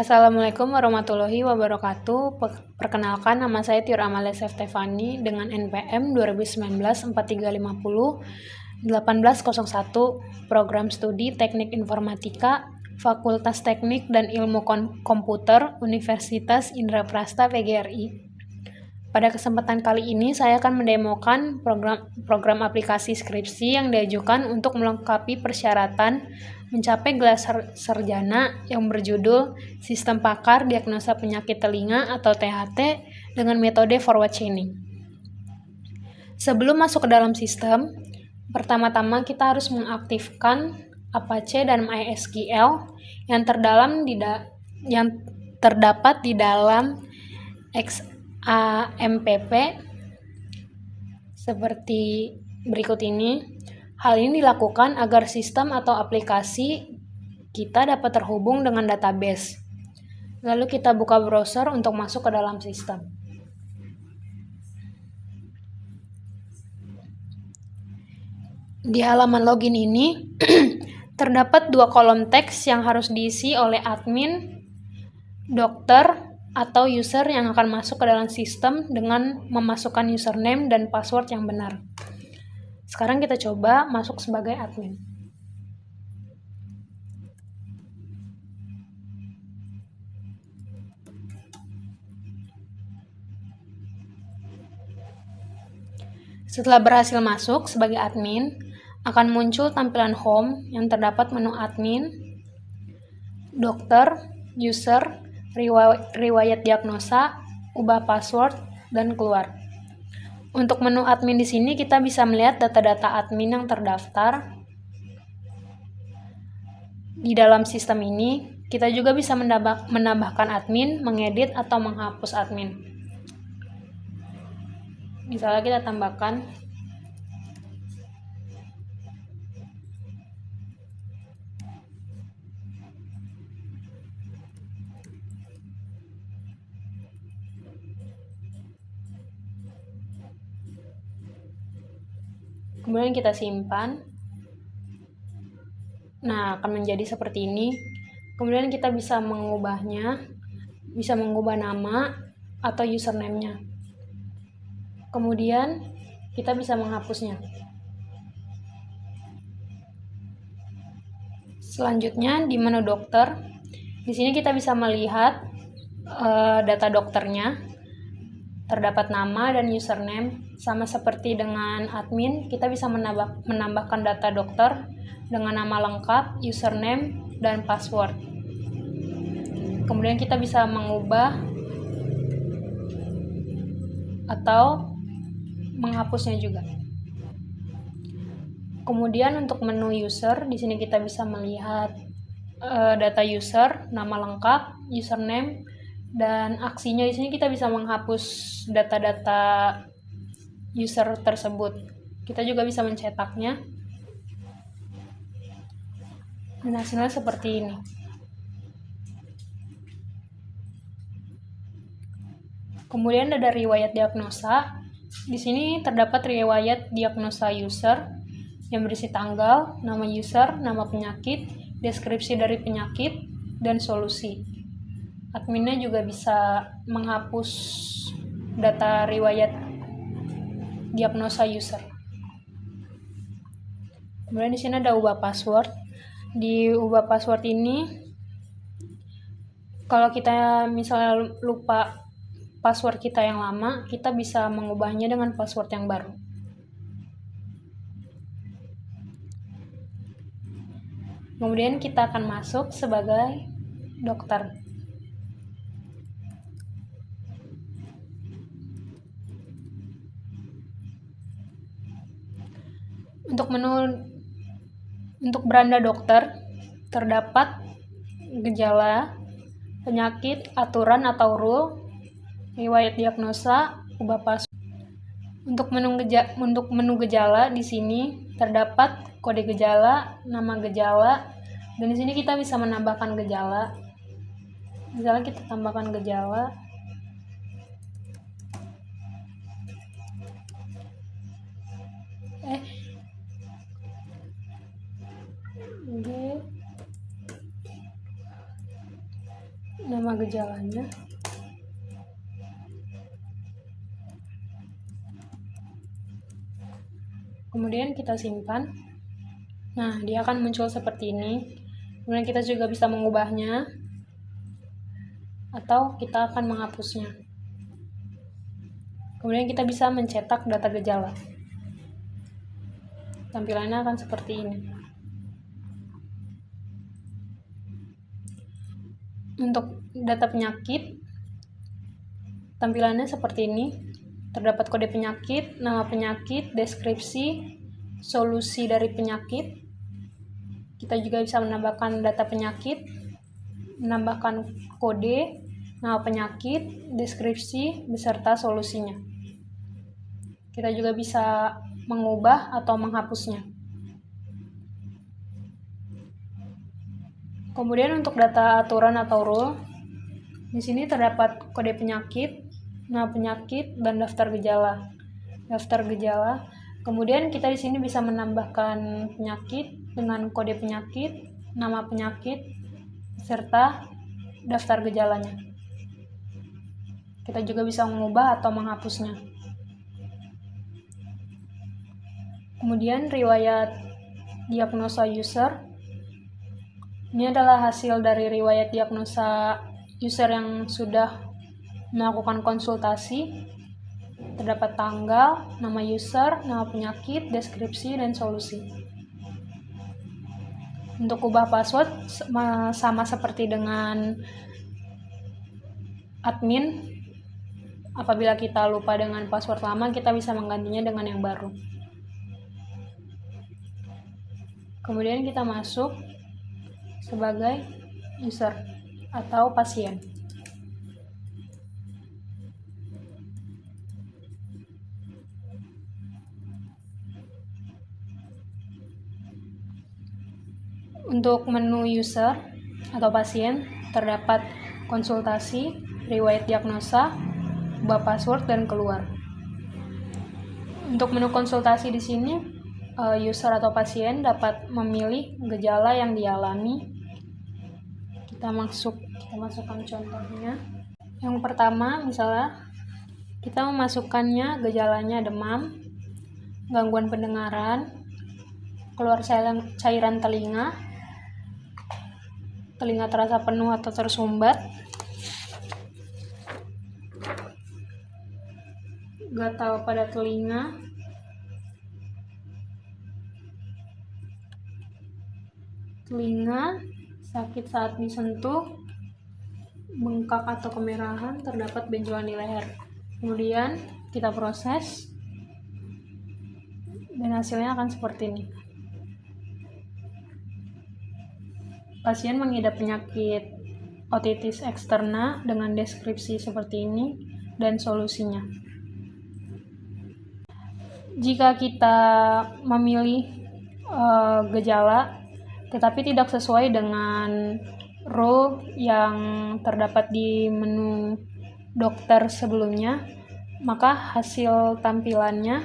Assalamualaikum warahmatullahi wabarakatuh. Perkenalkan, nama saya Tiur Amalia Seftefani dengan NPM 2019-4350 1801, Program Studi Teknik Informatika, Fakultas Teknik dan Ilmu Komputer, Universitas Indraprasta PGRI. Pada kesempatan kali ini, saya akan mendemokan program aplikasi skripsi yang diajukan untuk melengkapi persyaratan mencapai gelar sarjana yang berjudul Sistem Pakar Diagnosa Penyakit Telinga atau THT dengan metode forward chaining. Sebelum masuk ke dalam sistem, pertama-tama kita harus mengaktifkan Apache dan MySQL yang terdapat di dalam XAMPP seperti berikut ini. Hal ini dilakukan agar sistem atau aplikasi kita dapat terhubung dengan database. Lalu kita buka browser untuk masuk ke dalam sistem. Di halaman login ini terdapat dua kolom teks yang harus diisi oleh admin, dokter, atau user yang akan masuk ke dalam sistem dengan memasukkan username dan password yang benar. Sekarang kita coba masuk sebagai admin. Setelah berhasil masuk sebagai admin, akan muncul tampilan home yang terdapat menu admin, dokter, user, riwayat diagnosa, ubah password, dan keluar. Untuk menu admin di sini kita bisa melihat data-data admin yang terdaftar. Di dalam sistem ini, kita juga bisa menambahkan admin, mengedit, atau menghapus admin. Misalnya kita tambahkan kemudian kita simpan. Nah, akan menjadi seperti ini. Kemudian kita bisa mengubahnya, bisa mengubah nama atau username-nya. Kemudian kita bisa menghapusnya. Selanjutnya di menu dokter, di sini kita bisa melihat data dokternya. Terdapat nama dan username. Sama seperti dengan admin, kita bisa menambahkan data dokter dengan nama lengkap, username, dan password. Kemudian kita bisa mengubah atau menghapusnya juga. Kemudian untuk menu user, di sini kita bisa melihat data user, nama lengkap, username, dan aksinya. Di sini kita bisa menghapus data-data user tersebut. Kita juga bisa mencetaknya. Dan hasilnya seperti ini. Kemudian ada riwayat diagnosa. Di sini terdapat riwayat diagnosa user yang berisi tanggal, nama user, nama penyakit, deskripsi dari penyakit, dan solusi. Adminnya juga bisa menghapus data riwayat diagnosa user. Kemudian di sini ada ubah password. Di ubah password ini, kalau kita misalnya lupa password kita yang lama, kita bisa mengubahnya dengan password yang baru. Kemudian kita akan masuk sebagai dokter. Untuk beranda dokter, terdapat gejala, penyakit, aturan atau rule, riwayat diagnosa, ubah password. Untuk menu gejala di sini terdapat kode gejala, nama gejala, dan di sini kita bisa menambahkan gejala. Misalnya kita tambahkan gejala. nama gejalanya, kemudian kita simpan. Nah, dia akan muncul seperti ini. Kemudian kita juga bisa mengubahnya atau kita akan menghapusnya. Kemudian kita bisa mencetak data gejala. Tampilannya akan seperti ini. Untuk data penyakit, tampilannya seperti ini. Terdapat kode penyakit, nama penyakit, deskripsi, solusi dari penyakit. Kita juga bisa menambahkan data penyakit, menambahkan kode, nama penyakit, deskripsi, beserta solusinya. Kita juga bisa mengubah atau menghapusnya. Kemudian untuk data aturan atau rule, di sini terdapat kode penyakit, nama penyakit, dan daftar gejala. Daftar gejala. Kemudian kita di sini bisa menambahkan penyakit dengan kode penyakit, nama penyakit, serta daftar gejalanya. Kita juga bisa mengubah atau menghapusnya. Kemudian riwayat diagnosa user. Ini adalah hasil dari riwayat diagnosa user yang sudah melakukan konsultasi. Terdapat tanggal, nama user, nama penyakit, deskripsi, dan solusi. Untuk ubah password sama seperti dengan admin. Apabila kita lupa dengan password lama, kita bisa menggantinya dengan yang baru. Kemudian kita masuk sebagai user atau pasien. Untuk menu user atau pasien terdapat konsultasi, riwayat diagnosa, ubah password, dan keluar. Untuk menu konsultasi di sini, user atau pasien dapat memilih gejala yang dialami. Kita masukkan contohnya. Yang pertama, misalnya kita memasukkannya gejalanya demam, gangguan pendengaran, keluar cairan telinga terasa penuh atau tersumbat, gatal pada telinga, sakit saat disentuh, bengkak atau kemerahan, terdapat benjolan di leher. Kemudian kita proses dan hasilnya akan seperti ini. Pasien mengidap penyakit otitis eksterna dengan deskripsi seperti ini dan solusinya. Jika kita memilih gejala tetapi tidak sesuai dengan rule yang terdapat di menu dokter sebelumnya, maka hasil tampilannya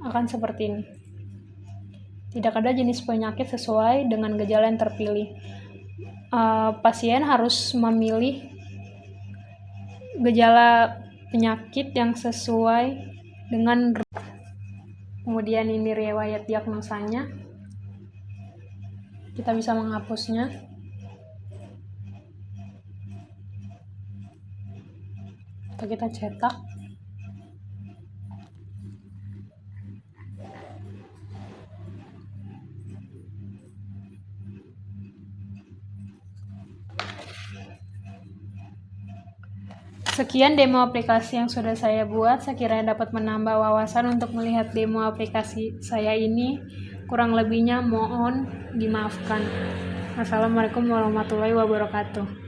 akan seperti ini. Tidak ada jenis penyakit sesuai dengan gejala yang terpilih. Pasien harus memilih gejala penyakit yang sesuai dengan rule. Kemudian ini riwayat diagnosanya. Kita bisa menghapusnya. Atau kita cetak. Sekian demo aplikasi yang sudah saya buat. Sekiranya dapat menambah wawasan untuk melihat demo aplikasi saya ini. Kurang lebihnya mohon dimaafkan. Assalamualaikum warahmatullahi wabarakatuh.